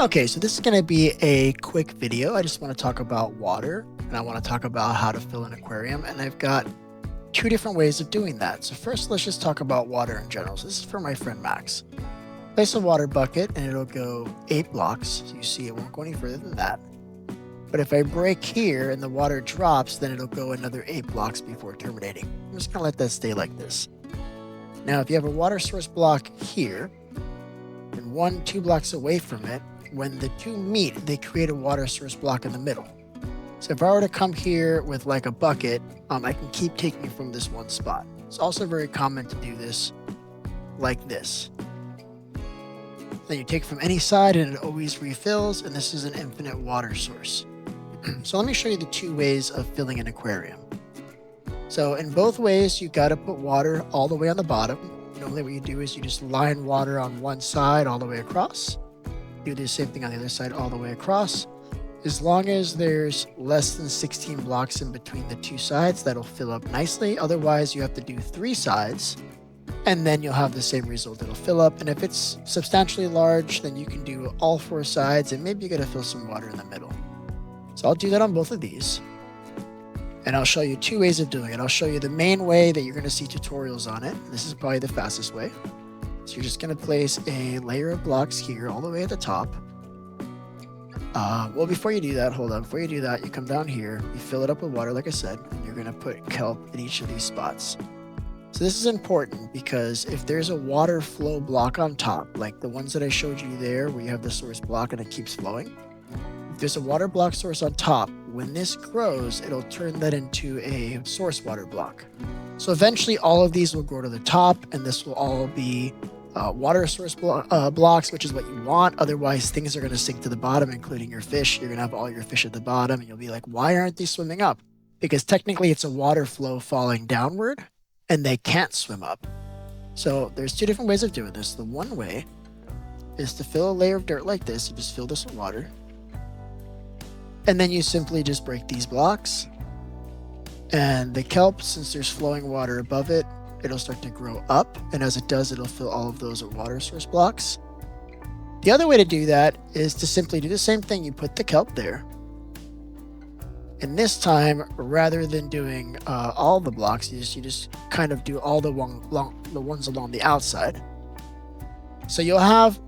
Okay, so this is going to be a quick video. I just want to talk about water, and I want to talk about how to fill an aquarium, and I've got two different ways of doing that. So first, let's just talk about water in general. So this is for my friend Max. Place a water bucket, and it'll go 8 blocks. So you see it won't go any further than that. But if I break here and the water drops, then it'll go another 8 blocks before terminating. I'm just going to let that stay like this. Now, if you have a water source block here, and 2 blocks away from it, when the two meet, they create a water source block in the middle. So if I were to come here with like a bucket, I can keep taking from this one spot. It's also very common to do this like this. Then you take from any side and it always refills, and this is an infinite water source. So let me show you the two ways of filling an aquarium. So in both ways, you got to put water all the way on the bottom. Normally what you do is you just line water on one side all the way across. Do the same thing on the other side all the way across. As long as there's less than 16 blocks in between the two sides, that'll fill up nicely. Otherwise, you have to do 3 sides, and then you'll have the same result. It'll fill up, and if it's substantially large, then you can do all 4 sides, and maybe you gotta fill some water in the middle. So I'll do that on both of these, and I'll show you 2 ways of doing it. I'll show you the main way that you're gonna see tutorials on it. This is probably the fastest way. So you're just going to place a layer of blocks here all the way at the top. Well, before you do that, hold on. Before you do that, you come down here, you fill it up with water, like I said, and you're going to put kelp in each of these spots. So this is important because if there's a water flow block on top, like the ones that I showed you there where you have the source block and it keeps flowing, if there's a water block source on top, when this grows, it'll turn that into a source water block. So eventually all of these will grow to the top, and this will all be water source blocks, which is what you want. Otherwise, things are going to sink to the bottom, including your fish. You're going to have all your fish at the bottom, and you'll be like, why aren't they swimming up? Because technically it's a water flow falling downward, and they can't swim up. So there's 2 different ways of doing this. The one way is to fill a layer of dirt like this. You just fill this with water. And then you simply just break these blocks. And the kelp, since there's flowing water above it, it'll start to grow up. And as it does, it'll fill all of those with water source blocks. The other way to do that is to simply do the same thing. You put the kelp there. And this time, rather than doing all the blocks, you just kind of do all the ones along the outside. So you'll have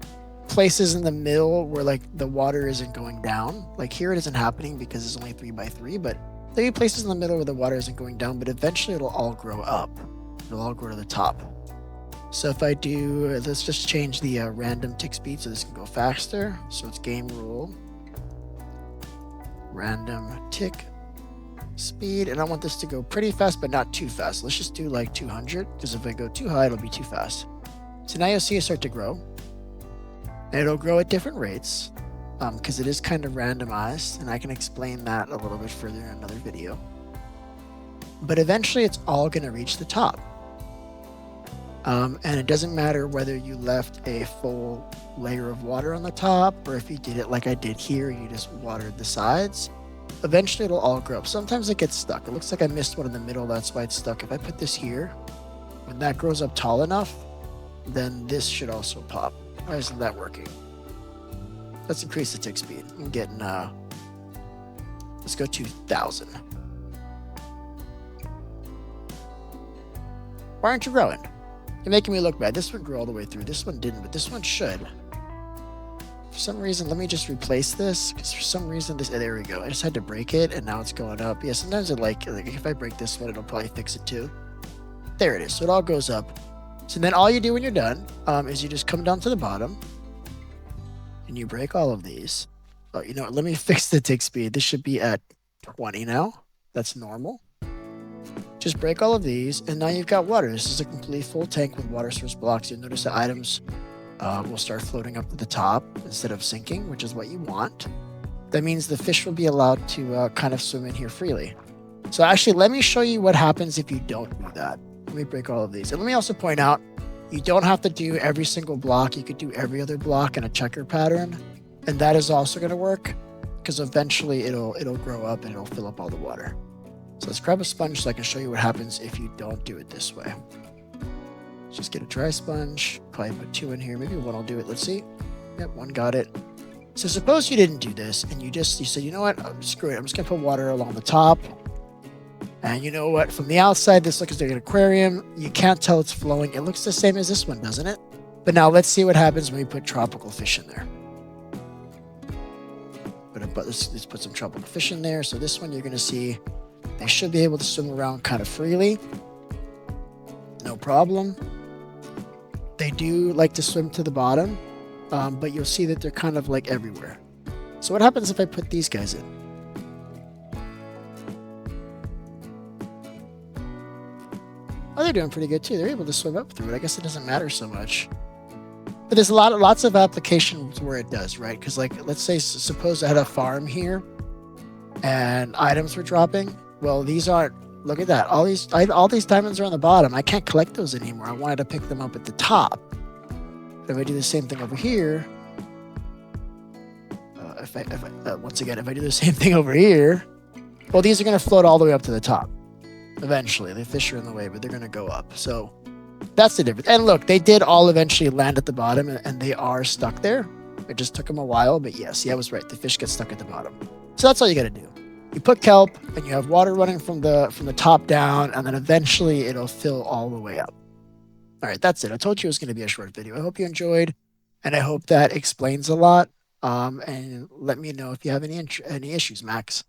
places in the middle where like the water isn't going down. Like here it isn't happening because it's only 3 by 3, but there'll be places in the middle where the water isn't going down, but eventually it'll all grow up. It'll all grow to the top. So if I do, let's just change the random tick speed so this can go faster. So it's game rule, random tick speed, and I want this to go pretty fast, but not too fast. Let's just do like 200, because if I go too high, it'll be too fast. So now you'll see it start to grow, and it'll grow at different rates, because it is kind of randomized, and I can explain that a little bit further in another video. But eventually it's all going to reach the top. And it doesn't matter whether you left a full layer of water on the top, or if you did it like I did here, you just watered the sides. Eventually it'll all grow up. Sometimes it gets stuck. It looks like I missed one in the middle, that's why it's stuck. If I put this here, when that grows up tall enough, then this should also pop. Why isn't that working? Let's increase the tick speed. I'm getting, let's go 2,000. Why aren't you growing? You're making me look bad. This one grew all the way through. This one didn't, but this one should. For some reason, let me just replace this, because for some reason, there we go. I just had to break it, and now it's going up. Yeah, sometimes it like if I break this one, it'll probably fix it too. There it is. So it all goes up. So then all you do when you're done is you just come down to the bottom, and you break all of these. Oh, you know what? Let me fix the tick speed. This should be at 20 now. That's normal. Just break all of these, and now you've got water. This is a complete full tank with water source blocks. You'll notice the items will start floating up to the top instead of sinking, which is what you want. That means the fish will be allowed to kind of swim in here freely. So actually, let me show you what happens if you don't do that. Let me break all of these. And let me also point out, you don't have to do every single block. You could do every other block in a checker pattern, and that is also going to work, because eventually it'll grow up and it'll fill up all the water. So let's grab a sponge so I can show you what happens if you don't do it this way. Let's just get a dry sponge. Probably put 2 in here. Maybe 1 will do it. Let's see. Yep, 1 got it. So suppose you didn't do this and you said, you know what, screw it. I'm just gonna put water along the top. And you know what? From the outside, this looks like an aquarium. You can't tell it's flowing. It looks the same as this one, doesn't it? But now let's see what happens when we put tropical fish in there. But let's put some tropical fish in there. So this one, you're going to see they should be able to swim around kind of freely. No problem. They do like to swim to the bottom, but you'll see that they're kind of like everywhere. So what happens if I put these guys in? Oh, they're doing pretty good too. They're able to swim up through it. I guess it doesn't matter so much. But there's lots of applications where it does, right? Because like, let's say, suppose I had a farm here, and items were dropping. Well, these aren't. Look at that. All these diamonds are on the bottom. I can't collect those anymore. I wanted to pick them up at the top. But if I do the same thing over here, once again, if I do the same thing over here, well, these are going to float all the way up to the top. Eventually, the fish are in the way, but they're going to go up. So that's the difference. And look, they did all eventually land at the bottom, and they are stuck there. It just took them a while, but yes, I was right. The fish get stuck at the bottom. So that's all you got to do. You put kelp, and you have water running from the top down, and then eventually it'll fill all the way up. All right, that's it. I told you it was going to be a short video. I hope you enjoyed, and I hope that explains a lot. And let me know if you have any issues, Max.